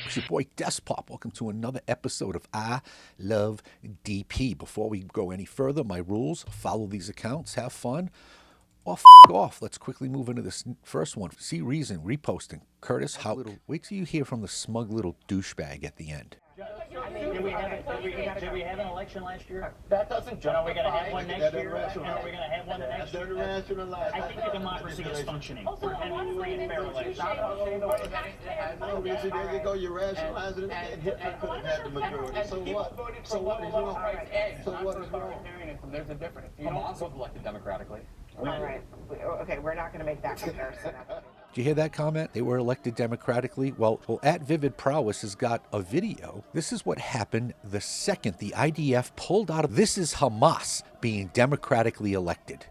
It's your boy Despop. Welcome to another episode of I Love DP. Before we go any further, my rules: follow these accounts, have fun, or off. Let's quickly move into this first one. See reason, reposting. Curtis Hout. Wait till you hear from the smug little douchebag at the end. Did we have an election last year? That doesn't justify. Are we going to have one next year? Are we going to have one next year? I think the democracy is functioning. We're having free and fair elections. No, there you go. You rationalize it, and Hitler could have had the majority. So what? So what is wrong? So what is wrong? There's a difference. Hamas was elected democratically. All right. Okay, we're not going to make that comparison. Did you hear that comment? They were elected democratically. Well, at Vivid Prowess has got a video. This is what happened the second the IDF pulled out of. This is Hamas being democratically elected.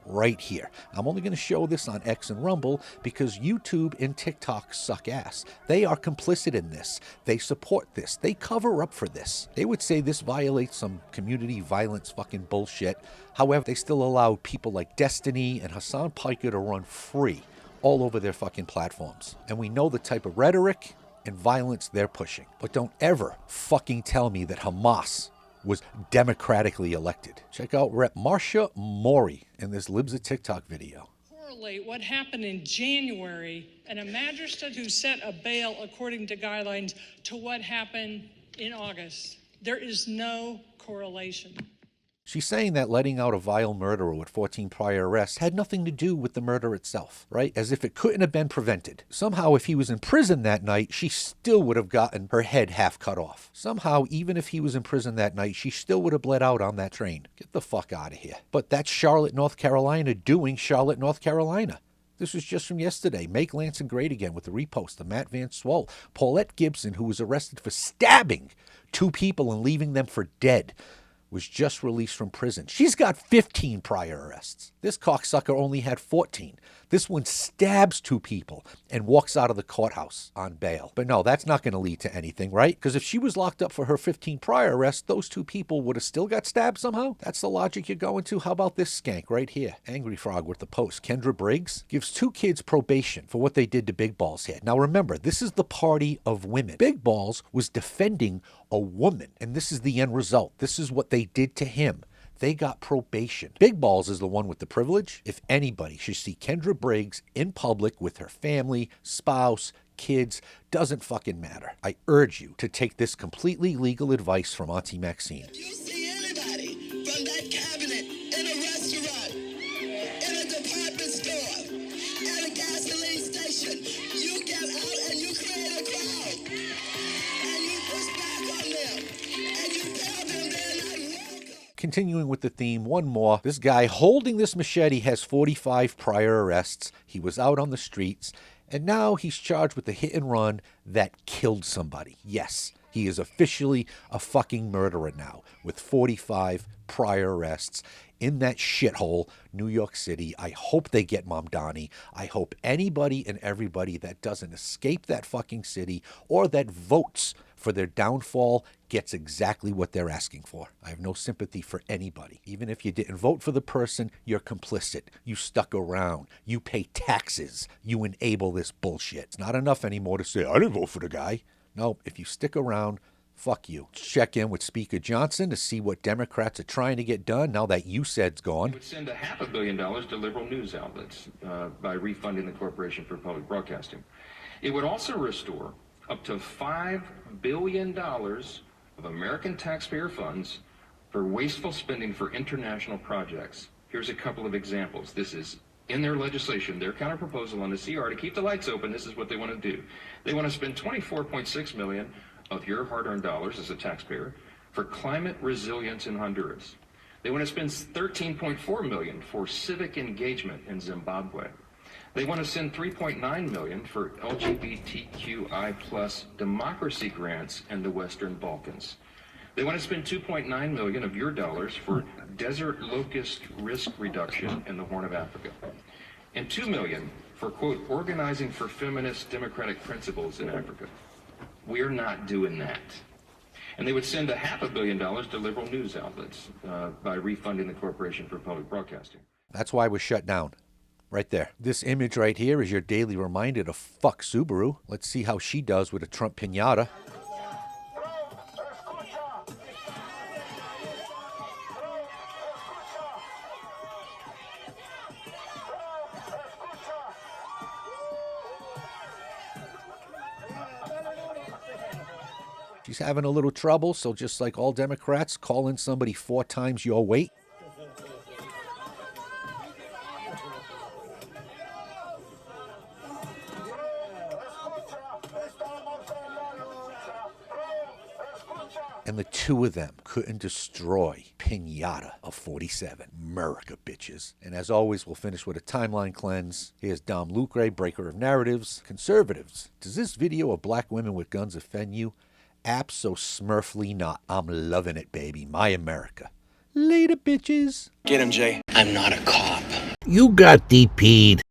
Right here. I'm only going to show this on X and Rumble because YouTube and TikTok suck ass. They are complicit in this. They support this. They cover up for this. They would say this violates some community violence fucking bullshit. However, they still allow people like Destiny and Hassan Piker to run free all over their fucking platforms. And we know the type of rhetoric and violence they're pushing. But don't ever fucking tell me that Hamas was democratically elected. Check out Rep. Marsha Mori in this Libs of TikTok video. Correlate what happened in January and a magistrate who set a bail according to guidelines to what happened in August. There is no correlation. She's saying that letting out a vile murderer with 14 prior arrests had nothing to do with the murder itself, right? As if it couldn't have been prevented. Somehow, if he was in prison that night, she still would have gotten her head half cut off. Somehow, even if he was in prison that night, she still would have bled out on that train. Get the fuck out of here. But that's Charlotte, North Carolina doing Charlotte, North Carolina. This was just from yesterday. Make Lansing great again with the repost of Matt Van Swole. Paulette Gibson, who was arrested for stabbing 2 people and leaving them for dead, was just released from prison. She's got 15 prior arrests. This cocksucker only had 14. This one stabs 2 people and walks out of the courthouse on bail. But no, that's not going to lead to anything, right? Because if she was locked up for her 15 prior arrests, those 2 people would have still got stabbed somehow? That's the logic you're going to? How about this skank right here? Angry Frog with the post. Kendra Briggs gives 2 kids probation for what they did to Big Balls here. Now remember, this is the party of women. Big Balls was defending a woman, and this is the end result. This is what they did to him. They got probation. Big Balls is the one with the privilege. If anybody should see Kendra Briggs in public with her family, spouse, kids, doesn't fucking matter. I urge you to take this completely legal advice from Auntie Maxine. You see anybody from that cabinet in a restaurant, in a department store, at a gasoline station, you get out and you create a crowd. And you push back on them. And you tell them they're not welcome. Continuing with the theme, one more. This guy holding this machete has 45 prior arrests. He was out on the streets, and now he's charged with a hit and run that killed somebody. Yes, he is officially a fucking murderer now, with 45 prior arrests in that shithole, New York City. I hope they get Mamdani. I hope anybody and everybody that doesn't escape that fucking city or that votes for their downfall gets exactly what they're asking for. I have no sympathy for anybody. Even if you didn't vote for the person, you're complicit. You stuck around. You pay taxes. You enable this bullshit. It's not enough anymore to say, I didn't vote for the guy. No, if you stick around, fuck you. Check in with Speaker Johnson to see what Democrats are trying to get done now that you said's gone. It would send $500 million to liberal news outlets by refunding the Corporation for Public Broadcasting. It would also restore up to $5 billion of American taxpayer funds for wasteful spending for international projects. Here's a couple of examples. This is in their legislation, their counterproposal on the CR to keep the lights open. This is what they want to do. They want to spend $24.6 million of your hard-earned dollars as a taxpayer for climate resilience in Honduras. They want to spend $13.4 million for civic engagement in Zimbabwe. They want to send $3.9 million for LGBTQI plus democracy grants in the Western Balkans. They want to spend $2.9 million of your dollars for desert locust risk reduction in the Horn of Africa. And $2 million for, quote, organizing for feminist democratic principles in Africa. We're not doing that. And they would send $500 million to liberal news outlets by refunding the Corporation for Public Broadcasting. That's why we're shut down. right there. This image right here is your daily reminder to fuck Subaru. Let's see how she does with a Trump piñata. She's having a little trouble, so just like all Democrats, call in somebody 4 times your weight. And the two of them couldn't destroy Pinata of 47. America, bitches. And as always, we'll finish with a timeline cleanse. Here's Dom Lucre, breaker of narratives. Conservatives, does this video of black women with guns offend you? Abso-smurfly not. I'm loving it, baby. My America. Later, bitches. Get him, Jay. I'm not a cop. You got DP'd.